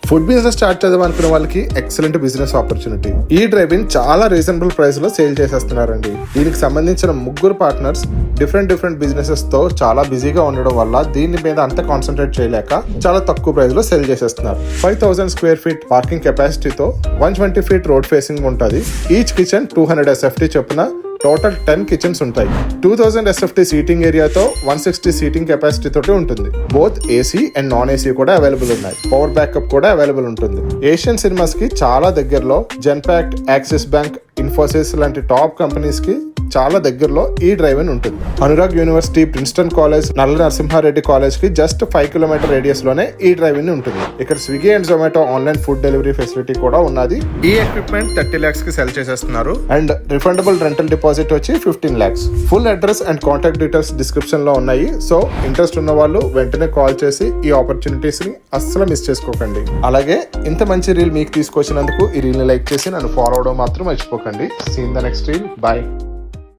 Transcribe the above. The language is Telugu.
ఫుడ్ బిజినెస్ స్టార్ట్ చేద్దాం అనుకునే వాళ్ళకి ఎక్సలెంట్ బిజినెస్ ఆపర్చునిటీ. ఈ డ్రైవ్ ఇన్ చాలా రీజనబుల్ ప్రైస్ లో సేల్ చేసేస్తున్నారండి. దీనికి సంబంధించిన ముగ్గురు పార్ట్నర్స్ డిఫరెంట్ బిజినెసెస్ తో చాలా బిజీగా ఉండడం వల్ల దీని మీద అంత కాన్సన్ట్రేట్ చేయలేక చాలా తక్కువ ప్రైస్ లో సేల్ చేసేస్తున్నారు. 5000 స్క్వేర్ ఫీట్ పార్కింగ్ కెపాసిటీతో 120 ఫీట్ రోడ్ ఫేసింగ్ ఉంటుంది. ఈచ్ కిచెన్ 200 SFT చొప్పున టోటల్ 10 కిచెన్స్ ఉంటాయి. 2000 SFT సీటింగ్ ఏరియాతో 160 సీటింగ్ కెపాసిటీ తోటి ఉంటుంది. Both AC and non AC కూడా అవైలబుల్ ఉన్నాయి. పవర్ బ్యాకప్ కూడా అవైలబుల్ ఉంటుంది. ఏషియన్ సినిమాస్ కి చాలా దగ్గరలో జెన్పాక్ట్, యాక్సిస్ బ్యాంక్, ఇన్ఫోసిస్ లాంటి టాప్ కంపెనీస్ కి చాలా దగ్గరలో ఈ డ్రైవ్ ఇన్ ఉంటుంది. అనురాగ్ యూనివర్సిటీ, ప్రిన్స్టన్ కాలేజ్, నల్ల నరసింహారెడ్డి కాలేజ్ కి జస్ట్ 5 కిలోమీటర్ రేడియస్ లోనే ఈ డ్రైవ్ ఇన్ ఉంటుంది. ఇక్కడ Swiggy and Zomato online food delivery facility కూడా ఉన్నది. ఈ ఎక్విప్మెంట్ 30 lakhs కి సెల్ చేసేస్తున్నారు అండ్ రిఫండబుల్ రెంటల్ డిపాజిట్ వచ్చి 15 lakhs. Full address and contact details description లో ఉన్నాయి. సో ఇంట్రెస్ట్ ఉన్న వాళ్ళు వెంటనే కాల్ చేసి ఈ ఆపర్చునిటీస్ ని అస్సలు మిస్ చేసుకోకండి. అలాగే ఇంత మంచి రీల్ మీకు తీసుకొచ్చినందుకు ఈ రీల్ ని లైక్ చేసి నన్ను ఫాలో అవడం మాత్రం మర్చిపోకండి. See in the next reel. Bye.